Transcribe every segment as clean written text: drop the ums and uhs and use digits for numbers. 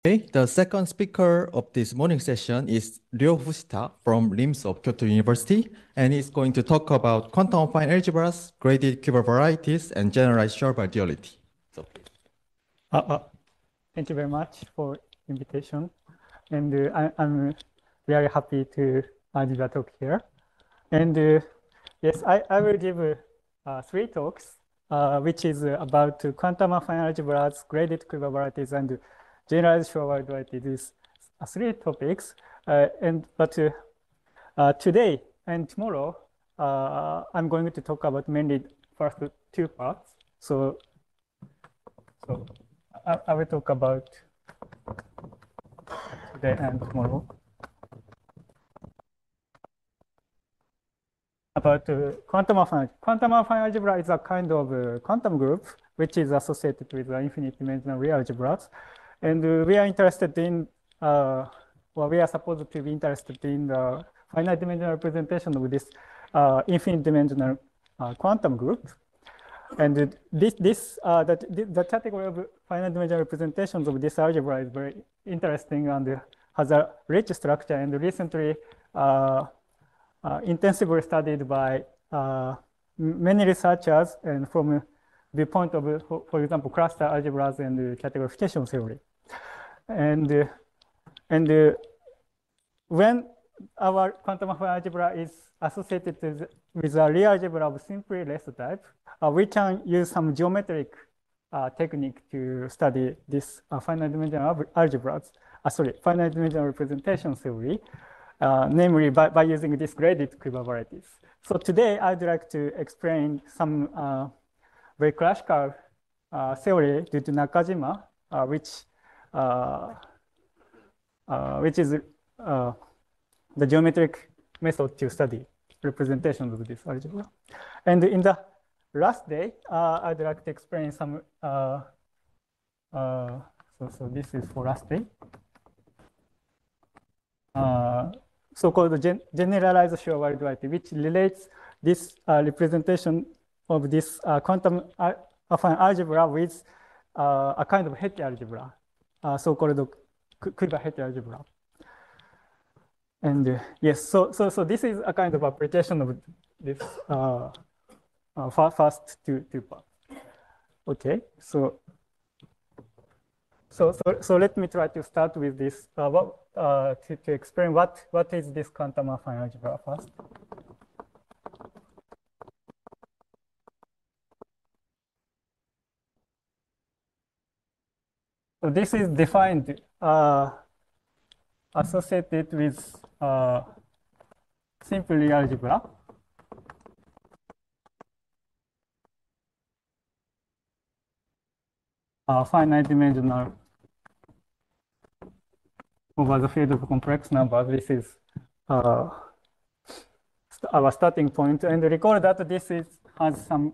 Okay, the second speaker of this morning session is R.Fujita from LIMS of Kyoto University, and he's going to talk about quantum affine algebras, graded quiver varieties, and generalized Schur-Weyl duality. So, Thank you very much for invitation, and I'm very happy to give a talk here. And yes, I will give 3 talks, which is about quantum affine algebras, graded quiver varieties, and generalized Schur-Weyl duality. These 3 topics, but today and tomorrow, I'm going to talk about mainly first 2 parts. So I will talk about today and tomorrow about quantum affine. Quantum affine algebra is a kind of quantum group which is associated with infinite dimensional real algebras, and we are interested in, well, we are supposed to be interested in the finite dimensional representation of this infinite dimensional quantum group. And the category of finite dimensional representations of this algebra is very interesting and has a rich structure, and recently intensively studied by many researchers, and from the point of, for example, cluster algebras and categorification theory. And when our quantum affine algebra is associated with a real algebra of simply less type, we can use some geometric technique to study this finite dimensional algebras, finite dimensional representation theory, namely by using this graded quiver varieties. So today I'd like to explain some very classical theory due to Nakajima, which is the geometric method to study representations of this algebra. And in the last day, I'd like to explain some, so this is for last day. So-called generalized Schur-Weyl duality, which relates this representation of this quantum affine algebra with a kind of Hecke algebra, so-called quiver Hecke algebra. And yes, so this is a kind of application of this first two parts. Okay, so let me try to start with this to explain what is this quantum affine algebra first. So this is defined associated with simple real algebra. Finite dimensional over the field of complex numbers. This is our starting point. And recall that this has some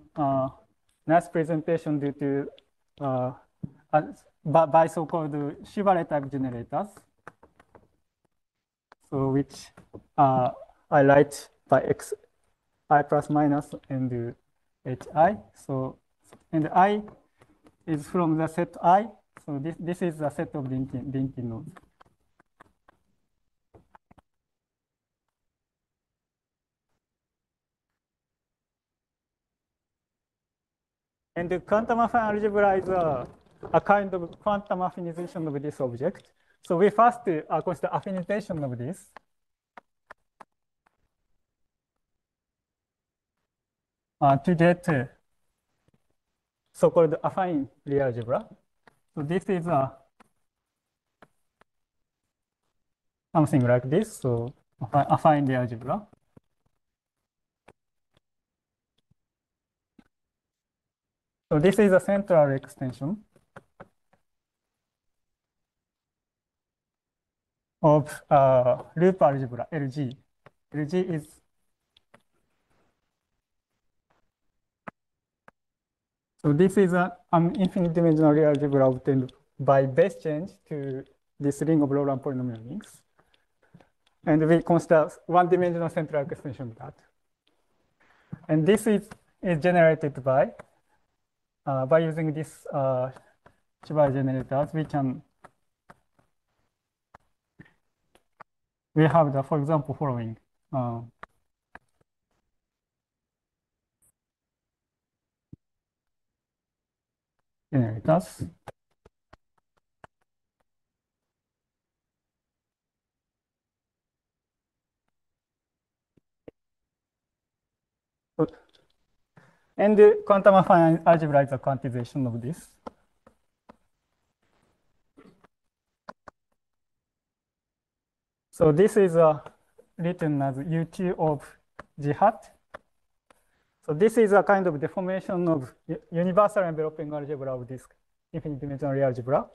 nice presentation due to by so-called Schur-Weyl type generators. So which I write by x I plus minus and hi. So and I is from the set I. So this is a set of linking nodes. And the quantum affine algebra is a kind of quantum affinization of this object. So we first consider affinization of this. To get so-called affine real algebra. So this is something like this. So affine real algebra. So this is a central extension of loop algebra, LG. LG is so this is an infinite dimensional real algebra obtained by base change to this ring of Laurent polynomial rings. And we consider one-dimensional central extension of that. And this is generated by using this Schur-Weyl generators. We can we have the, for example, following. Generators. And the quantum affine algebra is a quantization of this. So this is written as U2 of G hat. So this is a kind of deformation of universal enveloping algebra of this infinite dimensional real algebra.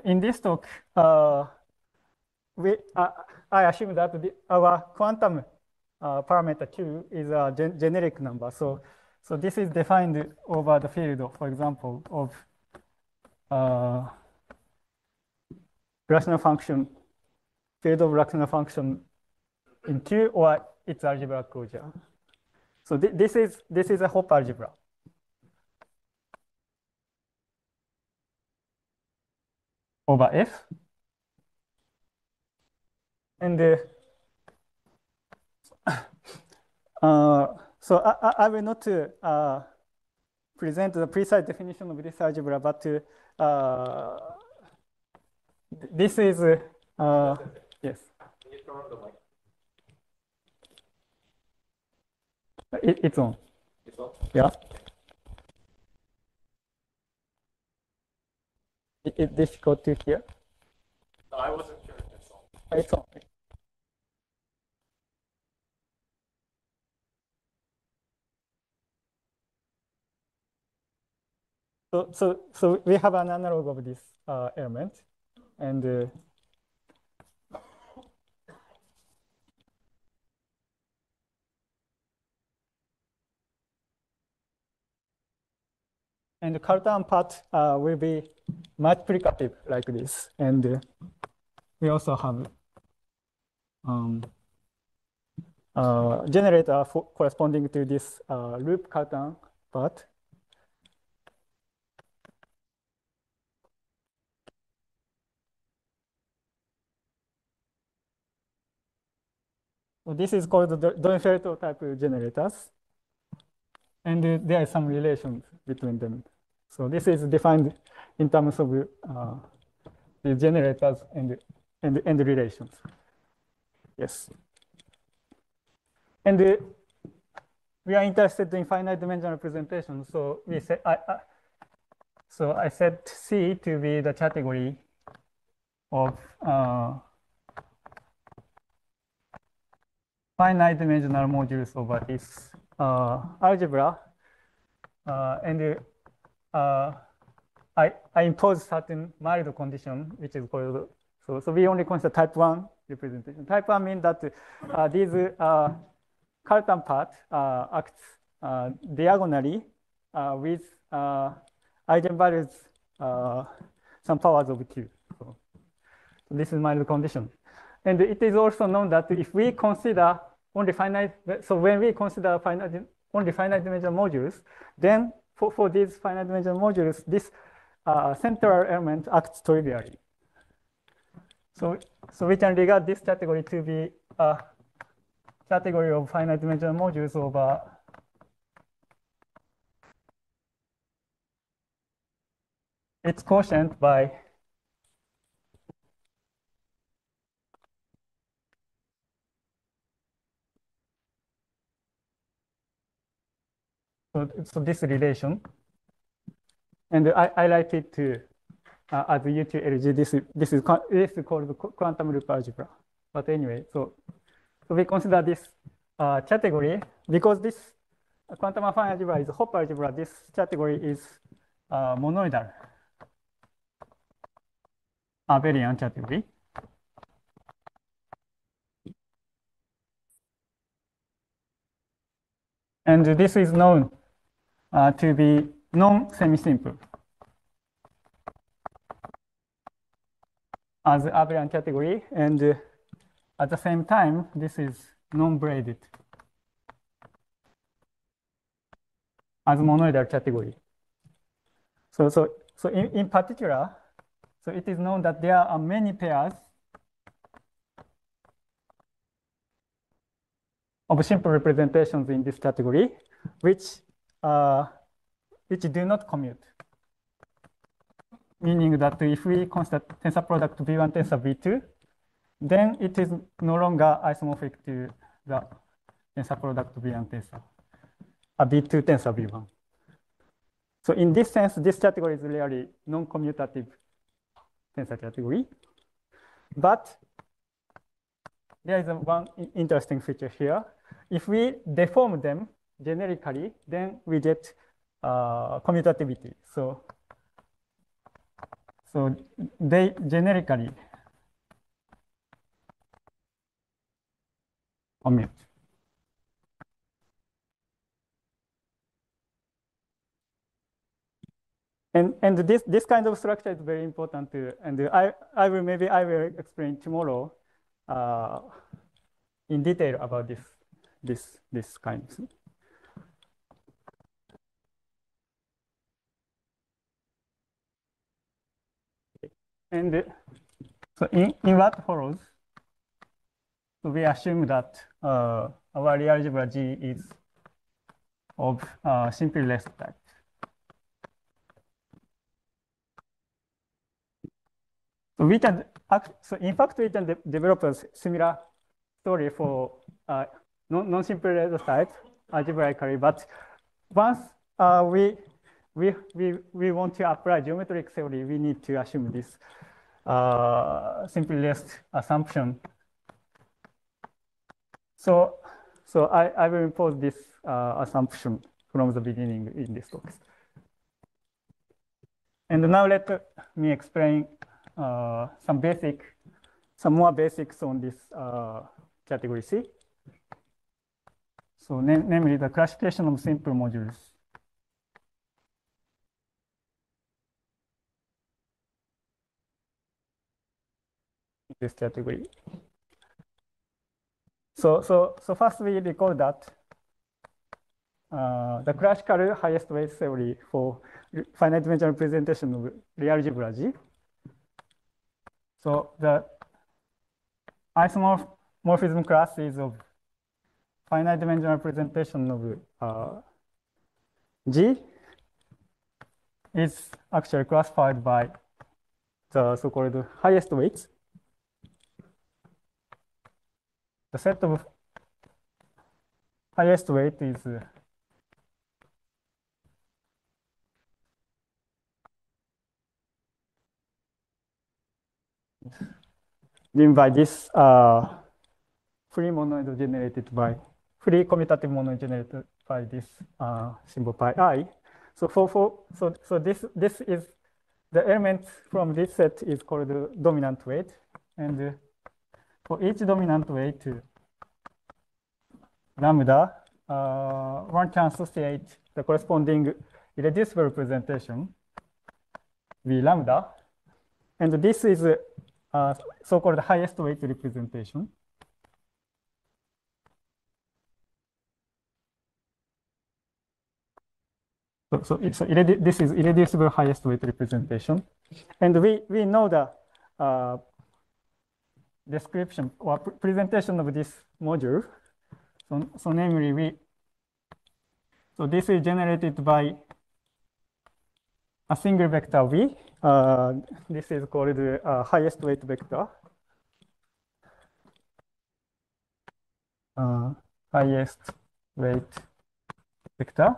In this talk, I assume that our quantum parameter Q is a generic number. So this is defined over the field, for example, of rational function, field of rational function in Q or its algebraic closure. So this is a Hopf algebra. Over F. And so I will not present the precise definition of this algebra, but this is, yes. It's on. It's on? Yeah. Is this go to here? No, I wasn't sure if it's on. It's on. So we have an analog of this element, and the Cartan part will be multiplicative like this, and we also have generator corresponding to this loop Cartan part. So this is called the Donizetto type generators, and there is some relation between them. So this is defined in terms of the generators and the relations. Yes. And we are interested in finite dimensional representation. So we say so I set C to be the category of finite dimensional modules over this algebra, and I impose certain mild condition, which is called, so we only consider type 1 representation. Type 1 means that these Cartan part acts diagonally with eigenvalues some powers of Q. So this is mild condition. And it is also known that if we consider only finite, so when we consider only finite dimensional modules, then for these finite dimensional modules, this central element acts trivially. So we can regard this category to be a category of finite dimensional modules over its quotient by so this relation, and I write it to as U2LG. This is called quantum loop algebra. But anyway, so we consider this category because this quantum affine algebra is Hopf algebra. This category is monoidal abelian category. And this is known to be non-semi-simple as abelian category, and at the same time, this is non-braided as monoidal category. So in particular, so it is known that there are many pairs of simple representations in this category, which do not commute. Meaning that if we consider tensor product V1 tensor V2, then it is no longer isomorphic to the tensor product V1 tensor, V2 tensor V1. So in this sense, this category is really non-commutative tensor category. But there is one interesting feature here. If we deform them generically, then we get commutativity. So they generically commute. And this kind of structure is very important too. And I will explain tomorrow in detail about this kind of thing. And so in what follows, so we assume that our real algebra G is of simply less type. So in fact, we can develop a similar story for non-simple less type algebraically, but once we want to apply geometric theory, we need to assume this simplest assumption. So I will impose this assumption from the beginning in this talk. And now let me explain some more basics on this category C. So namely the classification of simple modules. This category. So first we recall that the classical highest weight theory for finite dimensional representation of real algebra G. So the isomorphism class is of finite dimensional representation of G is actually classified by the so-called highest weights. The set of highest weight is given by this free monoid generated by free commutative monoid generated by this symbol pi I. So this is the element from this set is called the dominant weight, and for each dominant weight lambda, one can associate the corresponding irreducible representation V lambda, and this is so-called highest weight representation. This is irreducible highest weight representation, and we know the description or presentation of this module. So namely this is generated by a single vector V. This is called the highest weight vector. Highest weight vector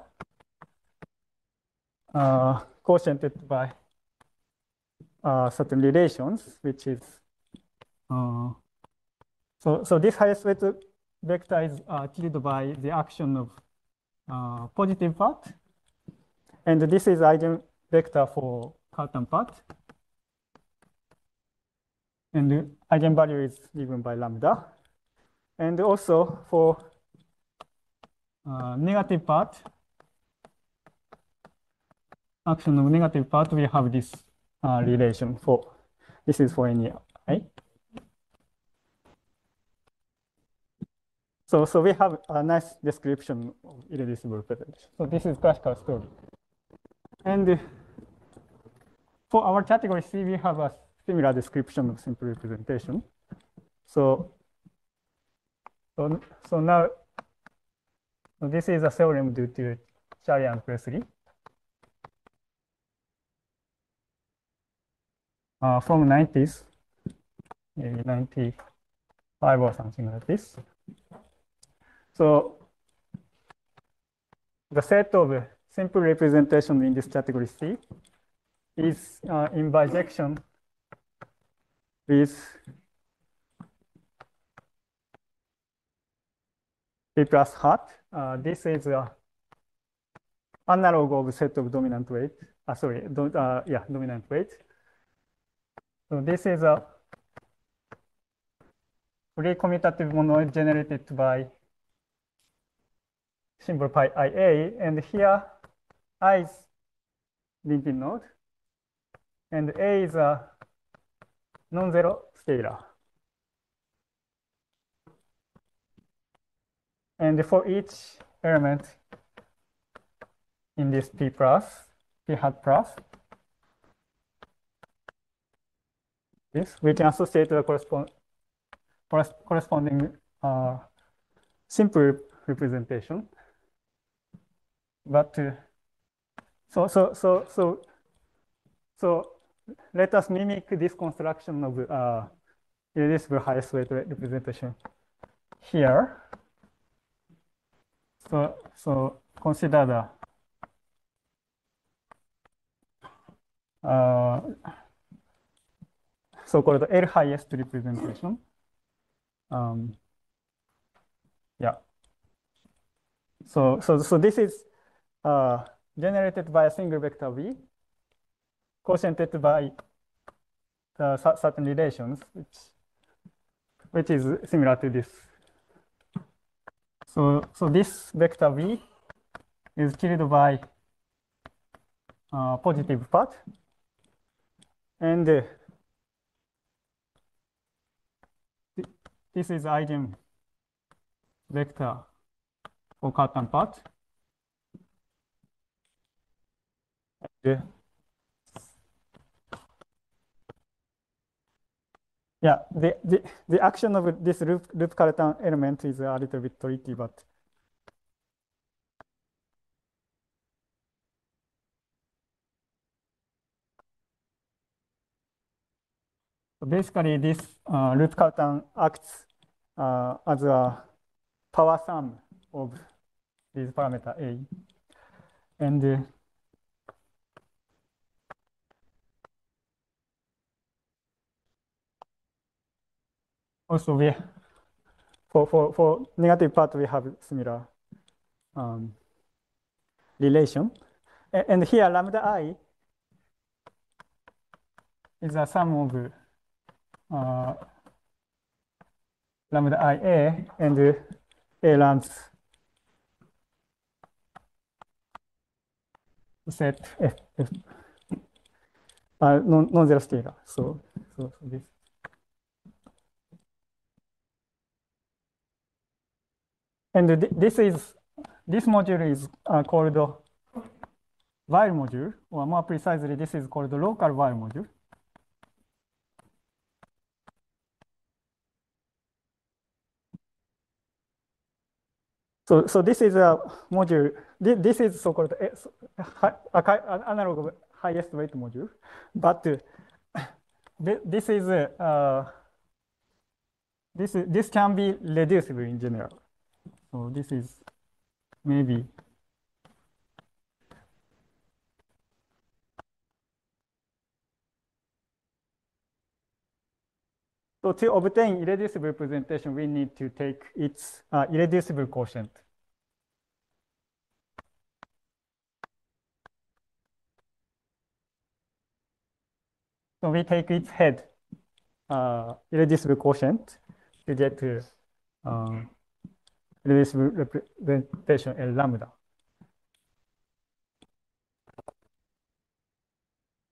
quotiented by certain relations, which is so this highest weight vector is killed by the action of positive part, and this is eigenvector for Cartan part, and the eigenvalue is given by lambda, and also for negative part, action of negative part, we have this relation for this is for any I. So we have a nice description of irreducible representation. So this is classical story. And for our category C, we have a similar description of simple representation. So now this is a theorem due to Charlie and Presley from 90s, maybe 95 or something like this. So the set of simple representation in this category C is in bijection with P plus hat. This is a analog of set of dominant weight. Dominant weight. So this is a free commutative monoid generated by symbol pi IA, and here I is linking node, and A is a non-zero scalar. And for each element in this P hat plus, this we can associate the corresponding simple representation. But so let us mimic this construction of irreducible highest weight representation here. So consider the so-called L highest representation. Yeah. So this is generated by a single vector V, quotiented by the certain relations, which is similar to this. So this vector V is killed by positive part, and this is eigen vector for Cartan part. Yeah, the action of this loop Cartan element is a little bit tricky, but basically this loop Cartan acts as a power sum of these parameter A, and also we for negative part we have similar relation, and here lambda I is a sum of lambda IA and A lambs set F non-zero scalar. So this. And this module is called while module, or more precisely, this is called the local while module. So this is a module. This is so-called analog of highest weight module, but this can be reducible in general. So this is maybe so to obtain irreducible representation, we need to take its irreducible quotient. So we take its head irreducible quotient to get irreducible representation L lambda.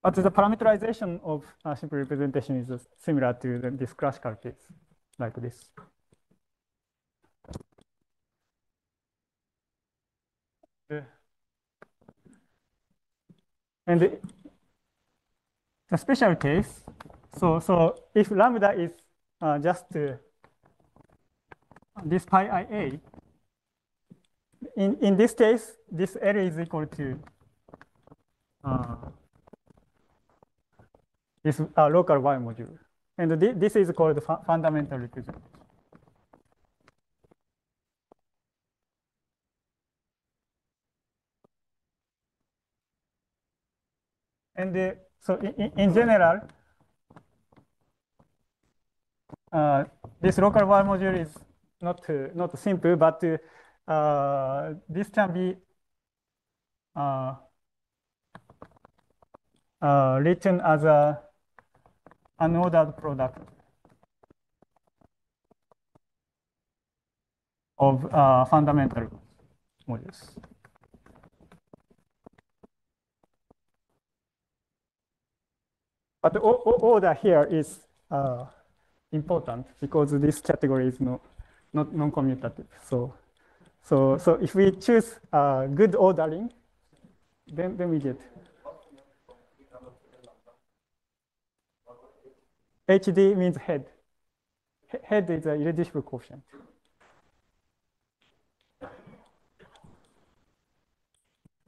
But the parameterization of simple representation is similar to this classical case, like this. And the special case. So if lambda is just this pi ia, in this case, this L is equal to this local Y module. And this is called fundamental representation. And so in general, this local Y module is not simple, but this can be written as an unordered product of fundamental modules. But the order here is important because this category is not non-commutative. So if we choose good ordering, then we get HD means head. Head is an irreducible coefficient.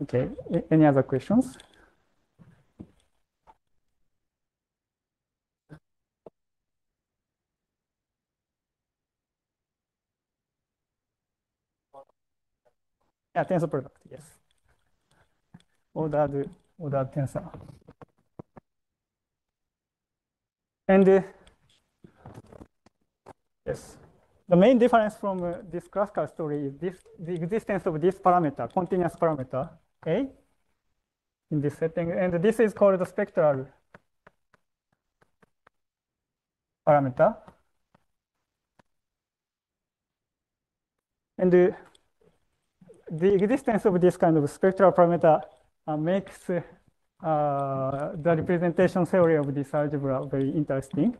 Okay, any other questions? Yeah, tensor product, yes. Ordered tensor. And yes, the main difference from this classical story is the existence of this parameter, continuous parameter, A, in this setting. And this is called the spectral parameter. And the existence of this kind of spectral parameter makes the representation theory of this algebra very interesting.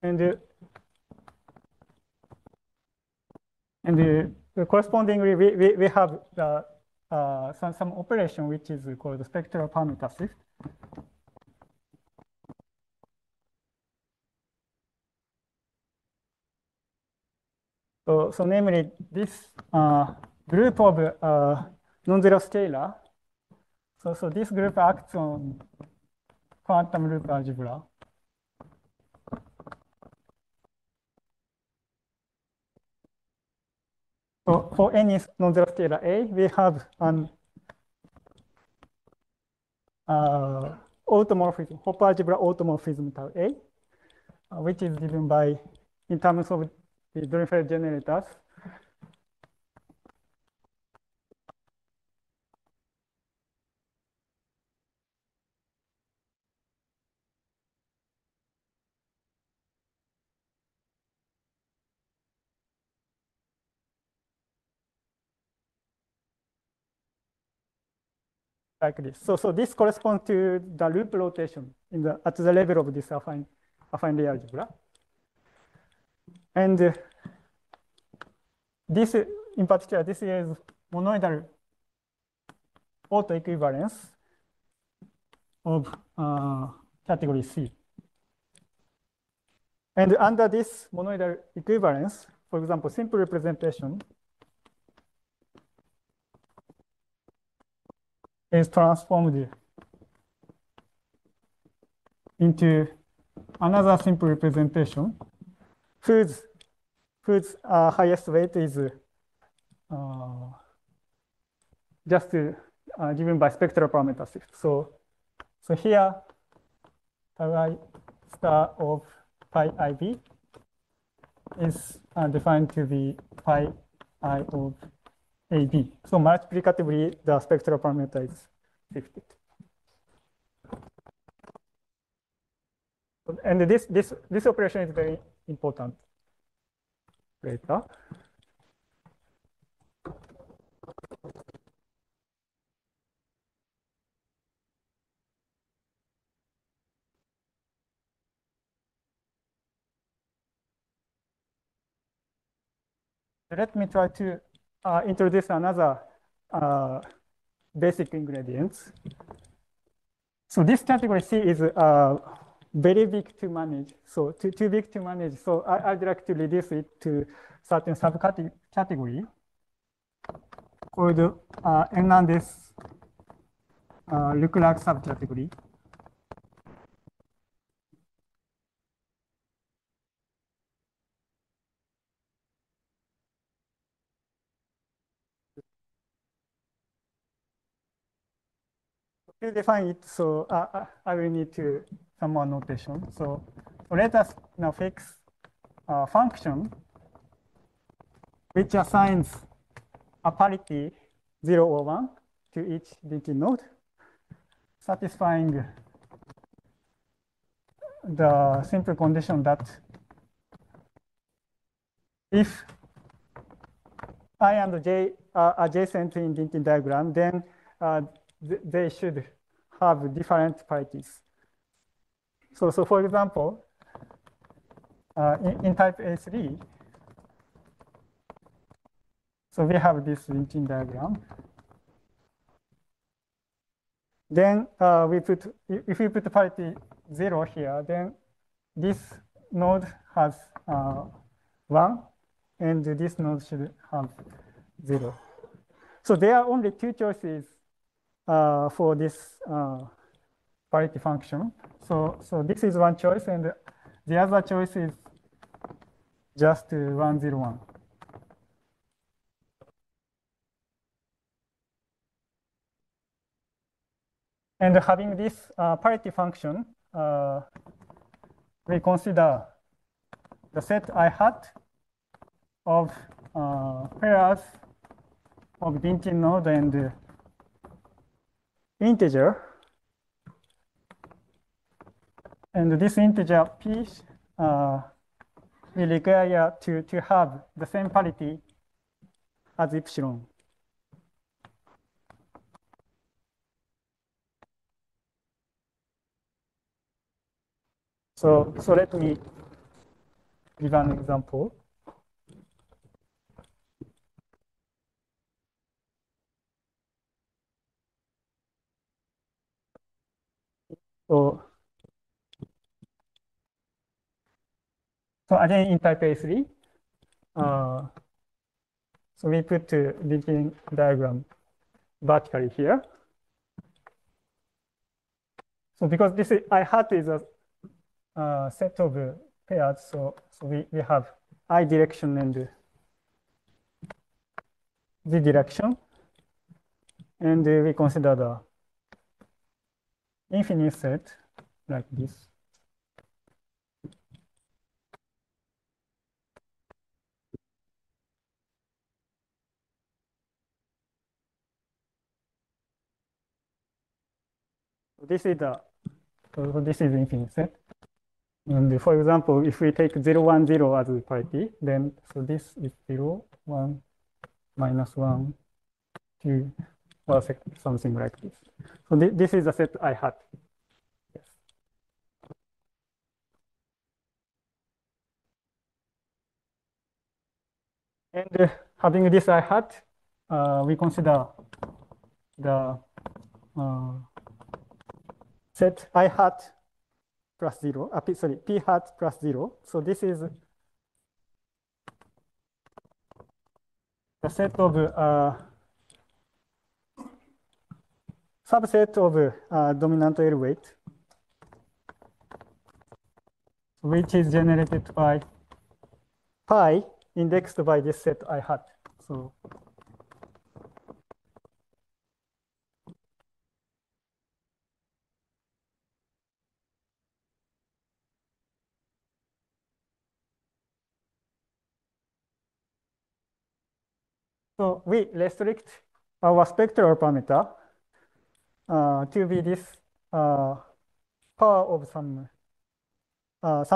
And correspondingly, we have some operation which is called the spectral parameter shift. So namely, this group of non-zero scalar. So this group acts on quantum loop algebra. So for any non-zero scalar A, we have an automorphism, Hopper algebra automorphism tau A, which is given by, in terms of the Dirichlet generators. Like this. So this corresponds to the loop rotation at the level of this affine Lie algebra. And this, in particular, this is monoidal autoequivalence of category C. And under this monoidal equivalence, for example, simple representation is transformed into another simple representation whose highest weight is just given by spectral parameter shift. So here, tau I star of pi IB is defined to be pi I of AB. So multiplicatively, the spectral parameter is shifted. And this operation is very important later. Let me try to introduce another basic ingredients. So this category C is very big to manage. So too big to manage. So I'd like to reduce it to certain subcategory called Hernandez Leclerc subcategory. To define it, so I will need to some more notation. So let us now fix a function which assigns a parity 0 or 1 to each density node, satisfying the simple condition that if I and j are adjacent in density diagram, then they should have different parities. So for example, in type A3, so we have this density diagram. Then if we put the parity 0 here, then this node has 1, and this node should have 0. So there are only two choices for this parity function. So this is one choice, and the other choice is just 1, 0, 1. And having this parity function, we consider the set I hat of pairs of density node and integer. And this integer p we require to have the same parity as epsilon. So let me give an example. So again, in type A3, so we put the linking diagram vertically here. So because this is, I hat is a set of pairs, so we have I direction and Z direction, and we consider the infinite set like this. This is the this is infinite set. And for example, if we take 0, 1, 0 as a parity, then so this is 0, 1, minus 1, 2, or something like this. So this is the set I had. Yes. And having this I had, we consider the set I hat plus 0, sorry, p hat plus 0. So this is the set of subset of dominant L weight, which is generated by pi indexed by this set I had. So we restrict our spectral parameter to be this power of some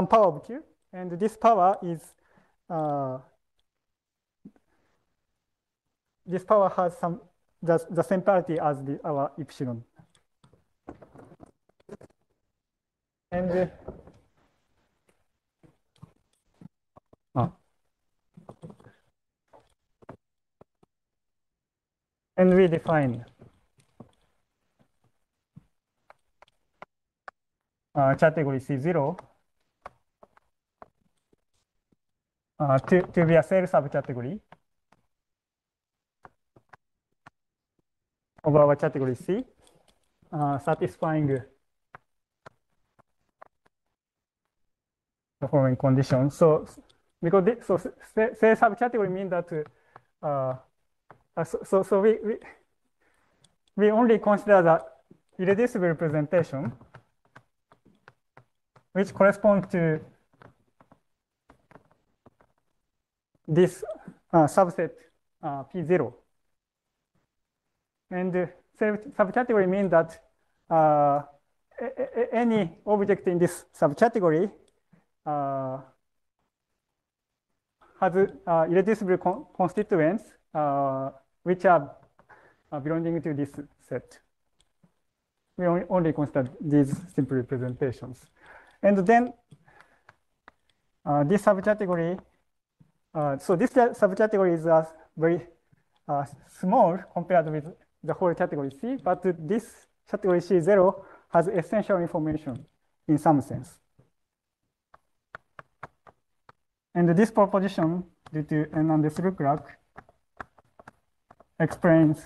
power of Q, and this power is this power has the same parity as our epsilon. And and we define category C0 to be a cell subcategory of our category C, satisfying the following conditions. So, because cell subcategory means that so we only consider the irreducible representation which corresponds to this subset P0. And subcategory means that any object in this subcategory has irreducible constituents which are belonging to this set. We only consider these simple representations. And then this subcategory, so this subcategory is very small compared with the whole category C, but this category C0 has essential information in some sense. And this proposition due to Hernandez Leclerc explains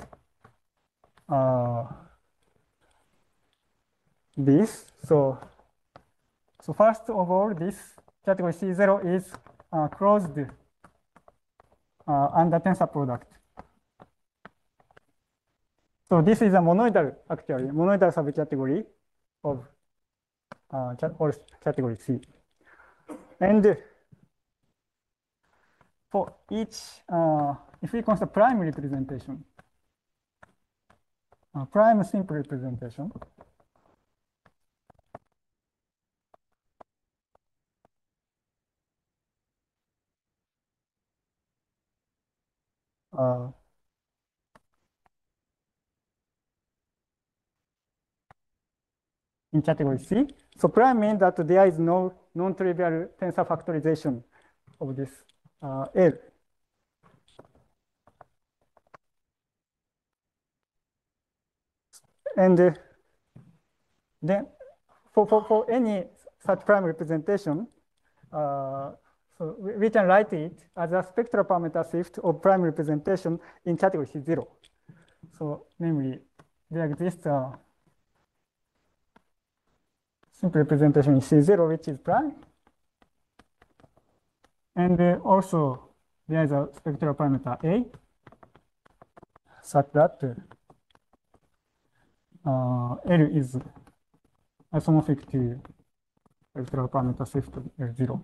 this. So first of all, this category C0 is closed under tensor product. So this is a monoidal, actually, monoidal subcategory of category C. And for each, if we consider prime representation, prime simple representation, in category C. So prime means that there is no non-trivial tensor factorization of this L. And then for any such prime representation, so we can write it as a spectral parameter shift of prime representation in category C0. So namely, there exists a simple representation in C0, which is prime. And also, there is a spectral parameter A, such that L is isomorphic to spectral parameter shift L0.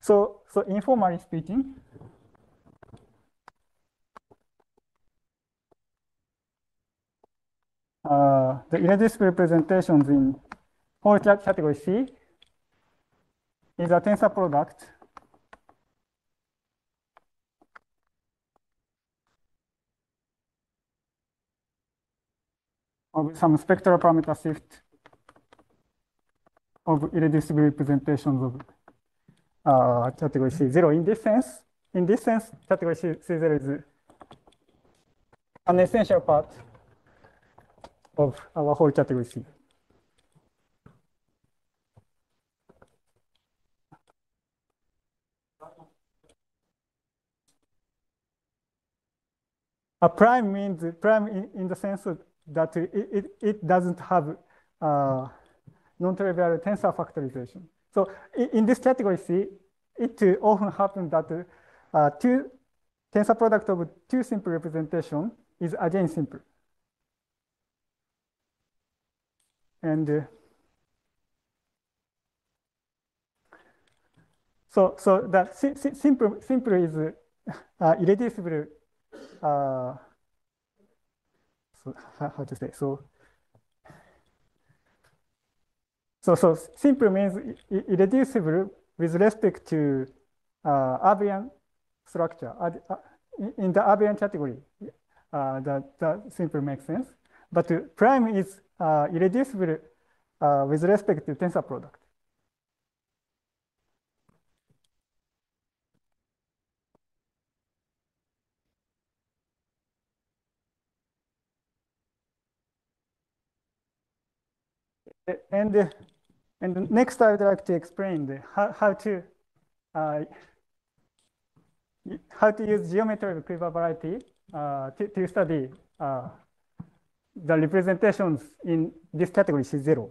So informally speaking, the irreducible representations in whole category C is a tensor product of some spectral parameter shift of irreducible representations of category C0. In this sense, category C0 is an essential part of our whole category C. A prime means prime in the sense that it doesn't have non-trivial tensor factorization. So in this category C, it often happens that tensor product of two simple representation is again simple. And so that simple is irreducible. So how to say so simple means irreducible with respect to abelian structure. In the abelian category, that simple makes sense. But prime is irreducible with respect to tensor product. And next, I would like to explain how to use geometry of quiver variety to study the representations in this category C0.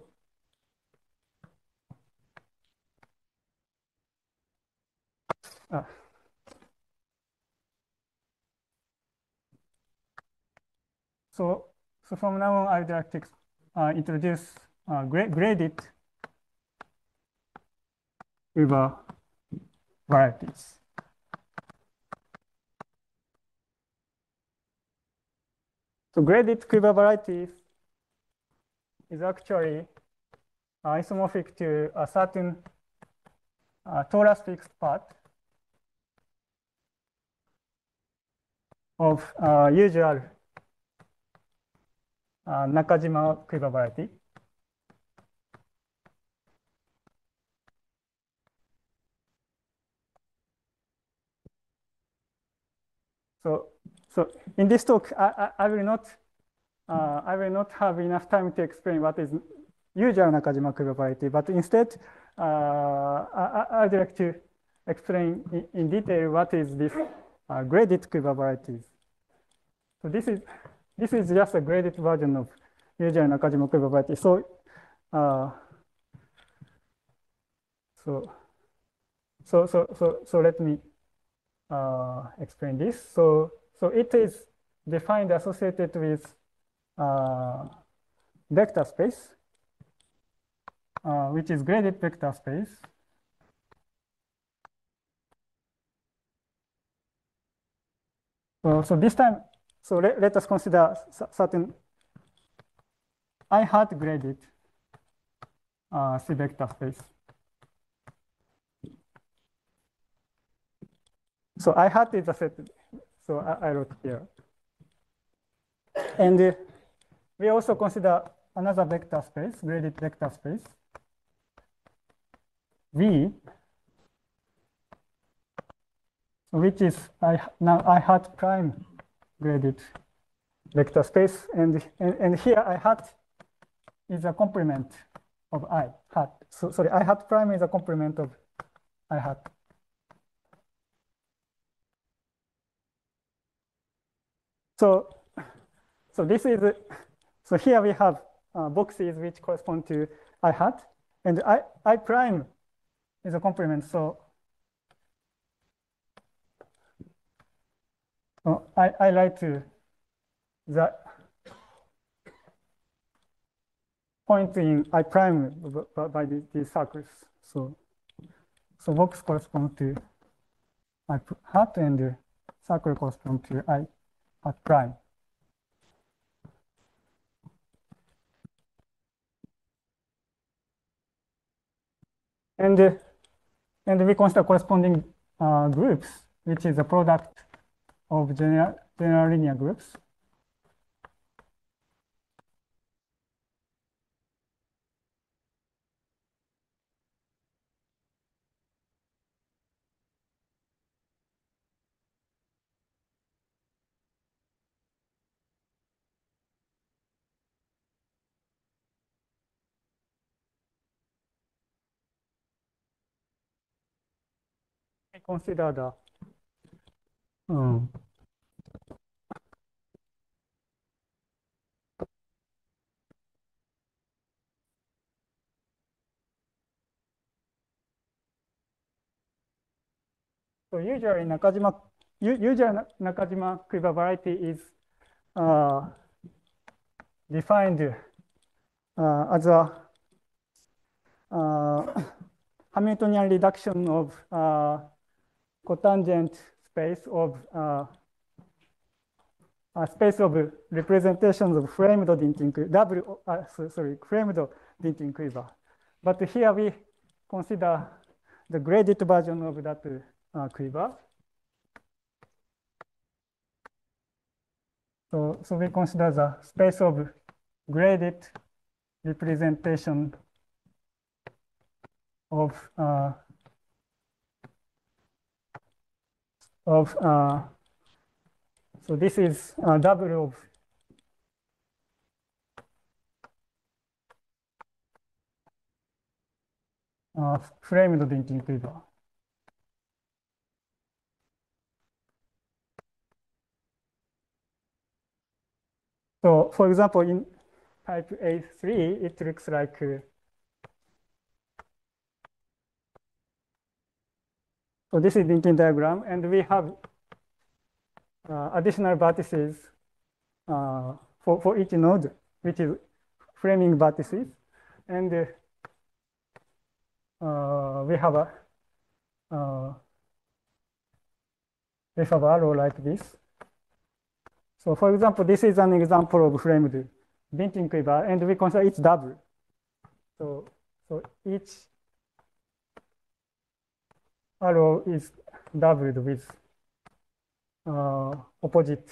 So from now on, I would like to introduce graded quiver varieties. So graded quiver varieties is actually isomorphic to a certain torus fixed part of usual Nakajima quiver variety. So in this talk, I will not have enough time to explain what is usual Nakajima quiver variety, but instead, I'd like to explain in detail what is this graded quiver varieties. So this is just a graded version of usual Nakajima quiver variety. So let me explain this. So it is defined associated with vector space, which is graded vector space. So this time, let us consider certain I hat graded C vector space. So I hat is a set. So I wrote here. And we also consider another vector space, graded vector space, V, which is now I hat prime graded vector space. And here I hat is a complement of I hat. So sorry, I hat prime is a complement of I hat. So this is so here we have boxes which correspond to I hat, and I prime is a complement. So I write to the point in I prime by these circles. So box corresponds to I hat, and the circle corresponds to I hat prime. And we consider corresponding groups, which is a product of general linear groups. We consider the so usually Nakajima quiver variety is defined as a Hamiltonian reduction of cotangent space of a space of representations of framed Dinting framed Dinting quiver. But here we consider the graded version of that quiver. So we consider the space of graded representation of so this is double framed thinking quiver. So for example, in type A3, it looks like so this is thinking diagram, and we have additional vertices for each node, which is framing vertices, and we have a arrow like this. So for example, this is an example of framed thinking quiver, and we consider it's double. So each arrow is doubled with opposite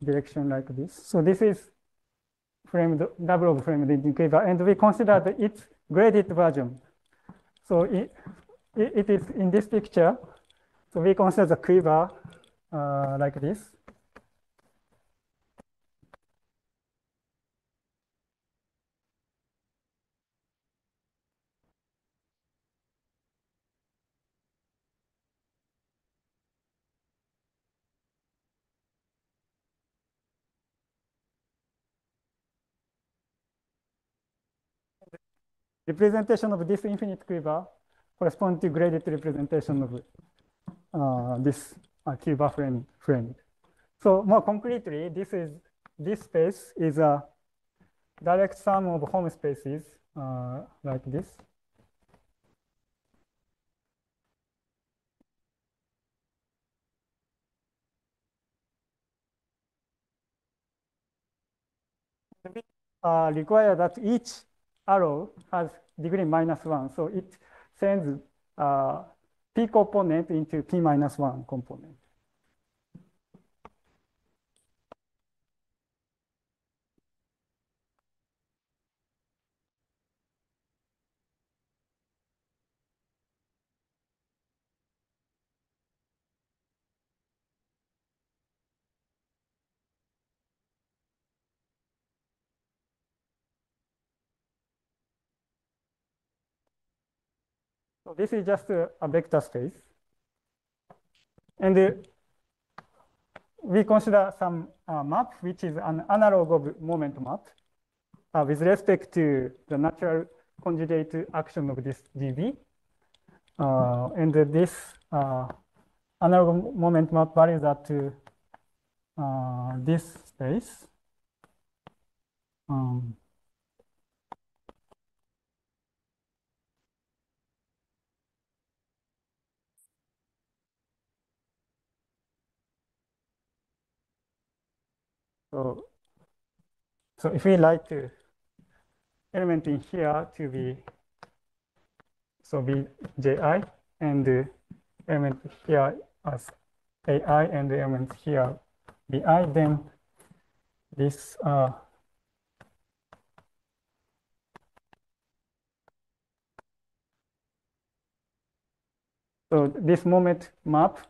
direction like this. So this is double of framed thinking quiver, and we consider its graded version. So it is in this picture. So we consider the quiver like this. Representation of this infinite quiver corresponds to graded representation of this quiver frame. So more concretely, this space is a direct sum of home spaces like this. We require that each arrow has degree -1, so it sends p component into p-1 component. So this is just a vector space. And we consider some map, which is an analog of moment map with respect to the natural conjugate action of this dV. And this analog moment map varies at this space. So if we like element in here to be Bji, and the element here as Ai, and the element here Bi, then this so this moment maps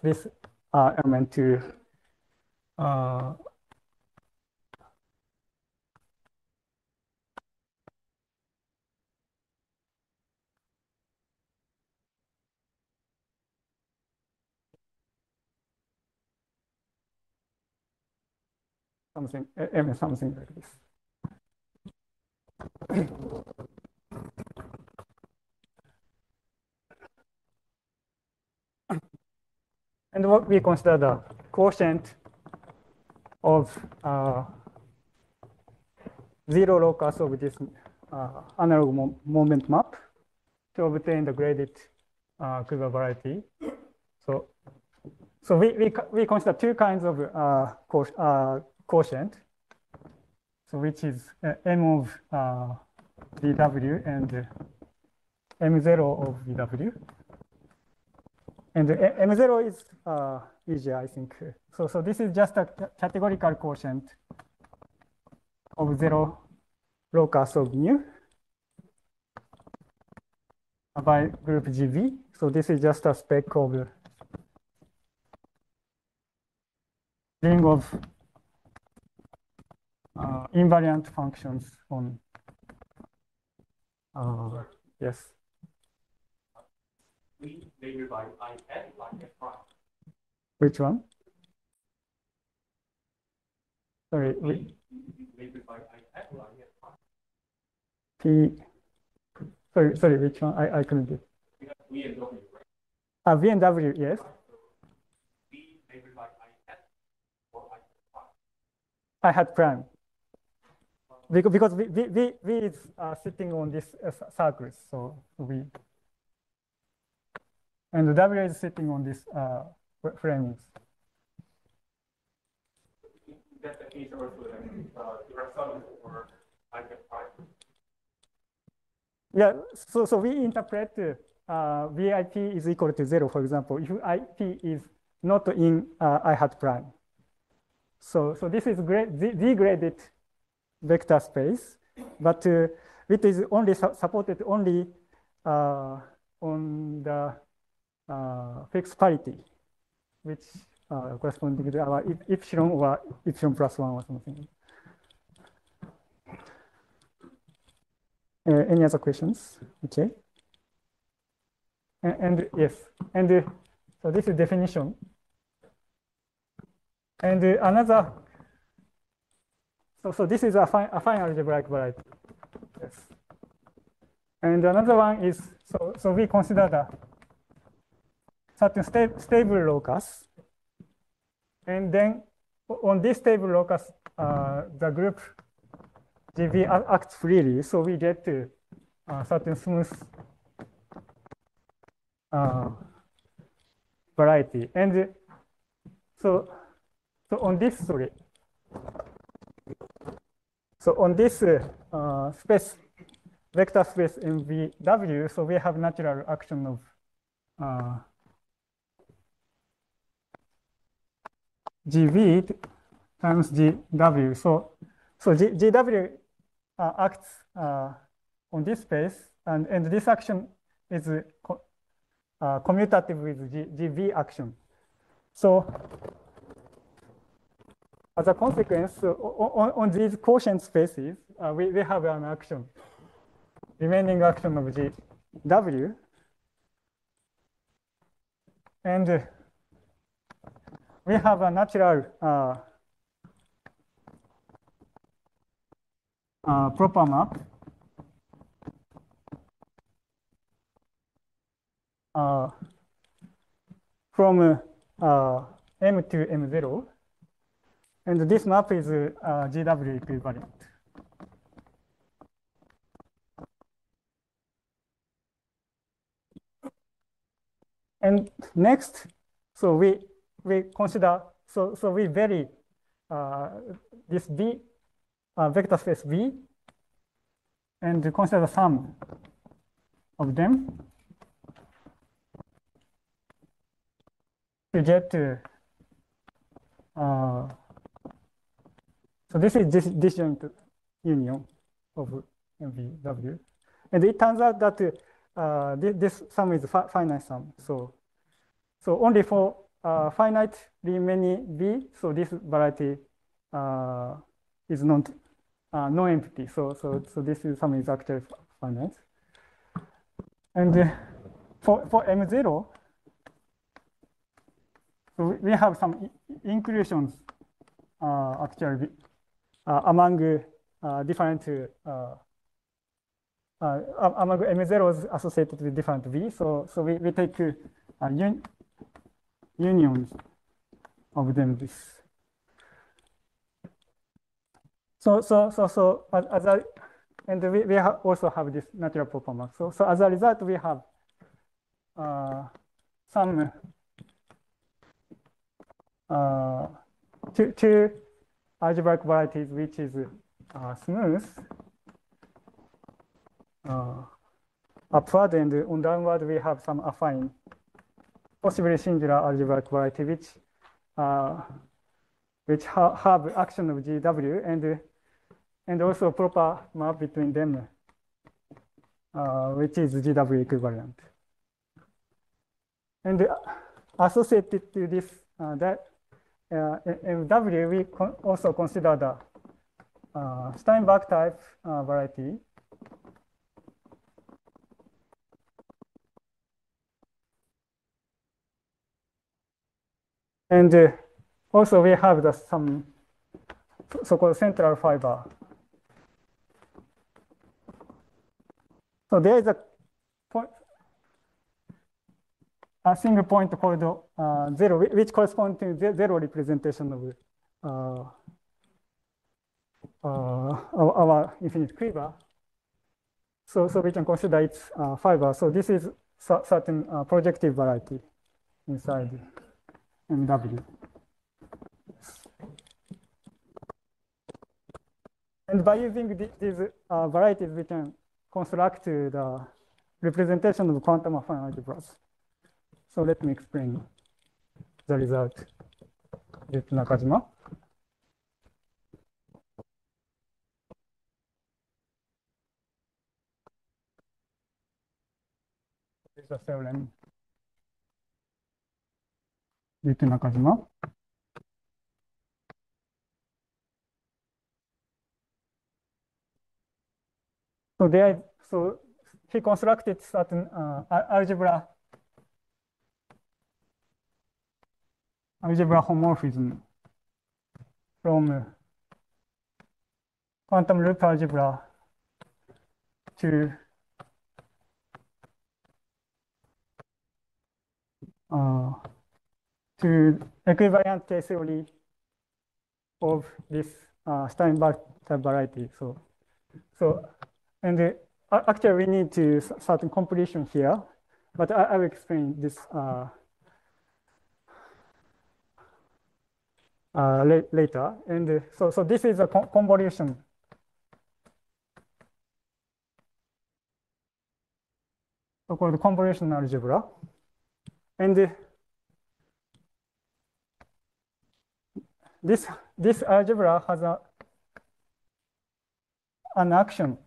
this element to something like this. And what we consider the quotient of zero locus of this analog moment map to obtain the graded quiver variety. So we consider two kinds of quotient. So which is m of dw and m0 of dw. And m0 is easier, I think. So this is just a categorical quotient of zero locus of mu by group GV. So this is just a spec of the ring of invariant functions on Yes. V labeled by I n like f prime. Which one? Sorry. V labeled by I n like f prime. P. Sorry. Which one? I couldn't get. We have V and W, right? V and W. Yes. V labeled by I n or I prime. I had prime. Because V is sitting on this circles, so V. And W is sitting on this framings. That's the case also that there are some for I prime. Yeah, so we interpret VIP is equal to 0, for example, if IP is not in I hat prime. So this is degraded vector space, but it is only supported only on the fixed parity, which corresponding to our epsilon or epsilon plus 1 or something. Any other questions? Okay. And yes, and so this is definition. And another, so this is a fine algebraic variety. Yes. And another one is, so we consider the certain stable locus. And then on this stable locus, the group GB acts freely. So we get certain smooth variety. And so on this, sorry. So on this space, vector space MVW, so we have natural action of GV times GW. So GW acts on this space, and this action is commutative with GV action. So as a consequence, on these quotient spaces, we have an action, remaining action of GW. And we have a natural proper map from M to M0. And this map is GW equivalent. And next, so we consider, so we vary this V, vector space V, and consider the sum of them to get so this is disjoint union of MVW. And it turns out that this sum is finite sum. So only for finitely many V, so this variety is not non-empty. So this sum is actually finite. And for M0, so we have some inclusions actually among different among M0s associated with different V. So we take unions of them. And we also have this natural proper map. So as a result, we have some two algebraic varieties, which is smooth upward, and on downward we have some affine, possibly singular algebraic variety, which have action of GW and also proper map between them, which is GW equivalent. And associated to this MW, we also consider the Steinberg type variety. And also we have some so-called central fiber. So there is a single point called 0, which corresponds to zero representation of our infinite quiver. So we can consider its fiber. So this is certain projective variety inside MW. And by using these varieties, we can construct the representation of quantum affine algebras. So let me explain the result with Nakajima. This is a theorem with Nakajima. So he constructed certain algebra homomorphism from quantum loop algebra to equivalent case theory of this Steinbach type variety. And actually we need to certain completion here, but I will explain this later. And so this is a convolution. So-called convolution algebra. And this algebra has an action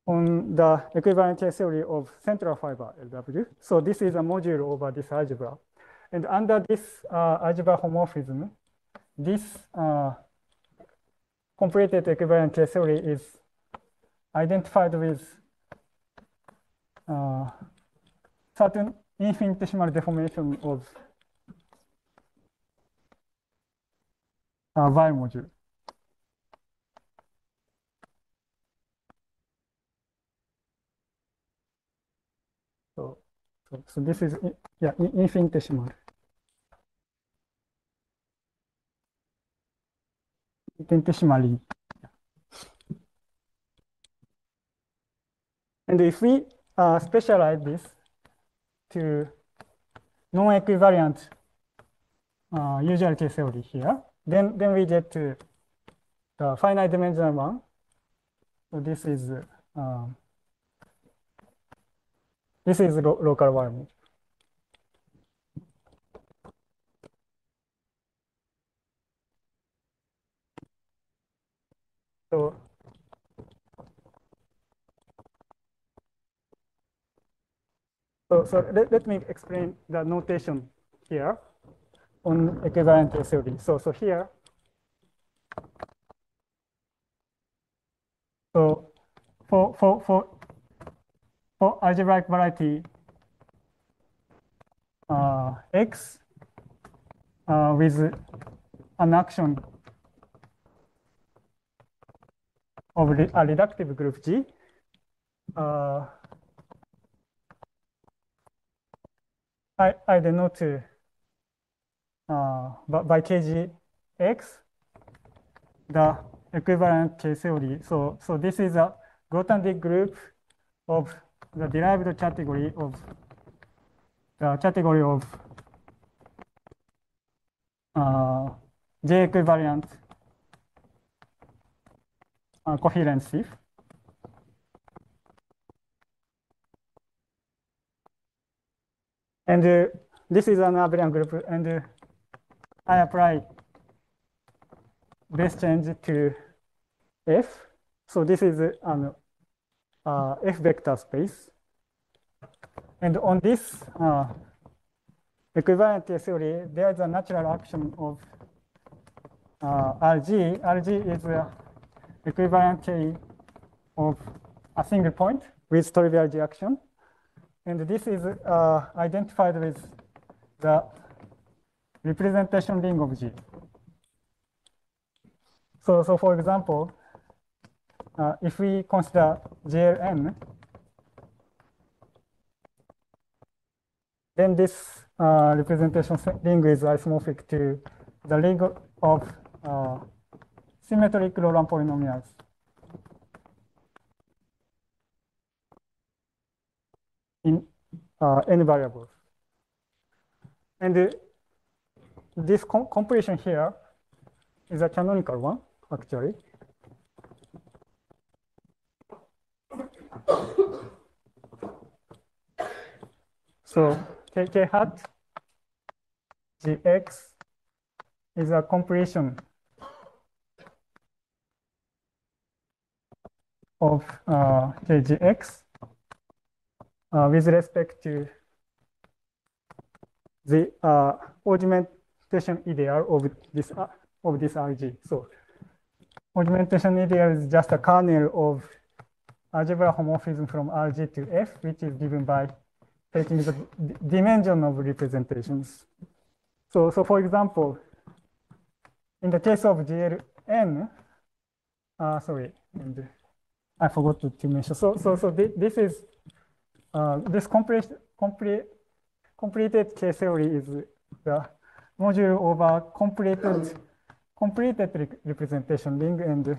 on the equivalent case theory of central fiber LW. So this is a module over this algebra. And under this algebra homomorphism, this completed equivalent case theory is identified with certain infinitesimal deformation of Weyl module. So this is infinitesimal. Infinitesimally. And if we specialize this to non-equivalent usual case theory here, then we get to the finite dimensional one. So this is local Weyl. So let me explain the notation here on equivalent case theory. So here, so for algebraic variety X with an action of a reductive group G, I denote by KGX the equivalent case theory. So this is a Grothendieck group of the derived category of J equivalent coherency. And this is an abelian group, and I apply base change to F. So this is an F vector space. And on this equivalent case theory, there is a natural action of RG. RG is the equivalent K of a single point with trivial G action. And this is identified with the representation ring of G. So for example, if we consider JLN, then this representation ring is isomorphic to the ring of symmetric Laurent polynomials in n variables. And this completion here is a canonical one, actually. So k hat gx is a completion of kgx with respect to the augmentation ideal of this RG. So augmentation ideal is just a kernel of algebra homomorphism from RG to F, which is given by taking the dimension of representations. So for example, in the case of GLN, sorry, and I forgot to mention. So this is this completed K theory is the module over completed representation ring, and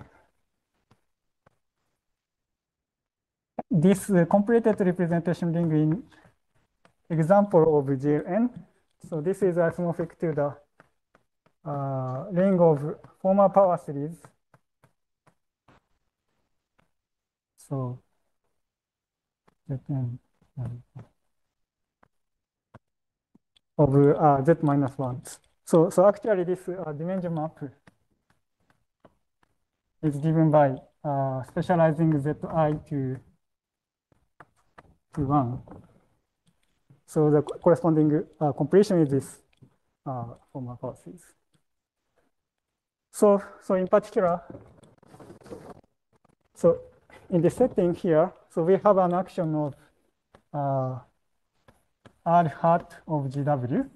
this completed representation ring in example of GLN. So this is isomorphic to the ring of formal power series. So of z minus 1. So actually this dimension map is given by specializing zi to 1. So the corresponding completion is this formal power series. So in particular, so in this setting here, so we have an action of R hat of GW.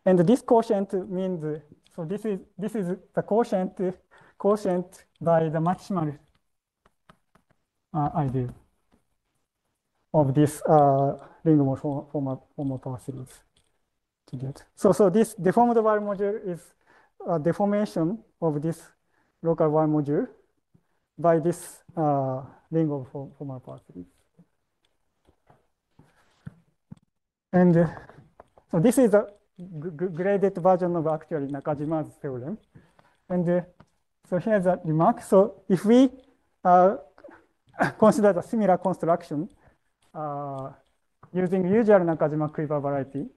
And this quotient means, so this is the quotient by the maximal ideal of this ring of formal power series to get. So this deformed Y module is a deformation of this local Y module by this ring of formal power series. And so this is a graded version of actually Nakajima's theorem. And so here's a remark. So if we consider a similar construction using usual Nakajima quiver variety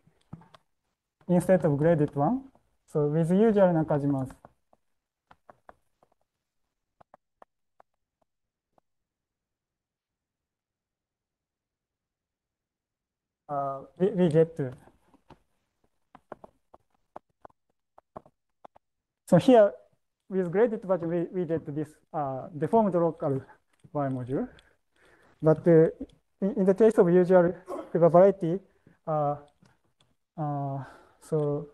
instead of graded one, so with usual Nakajima's we get so here with graded version we get this deformed local Y module, but in the case of usual quiver variety, so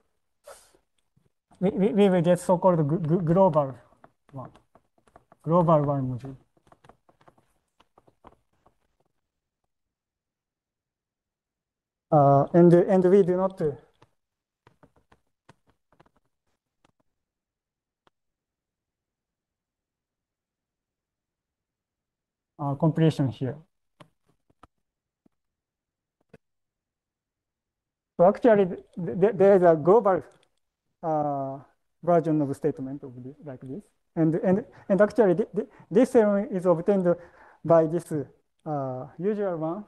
we will get so-called global Y module. And we do not completion here. So actually, there is a global version of a statement of this, like this, and actually this theorem is obtained by this usual one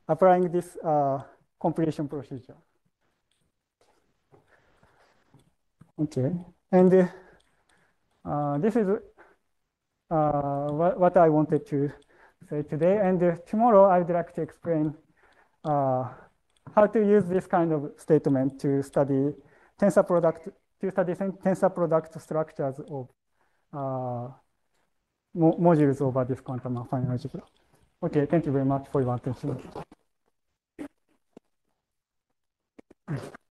applying this completion procedure. Okay, and this is what I wanted to say today. And tomorrow I would like to explain how to use this kind of statement to study tensor product structures of modules over this quantum affine algebra. Okay, thank you very much for your attention.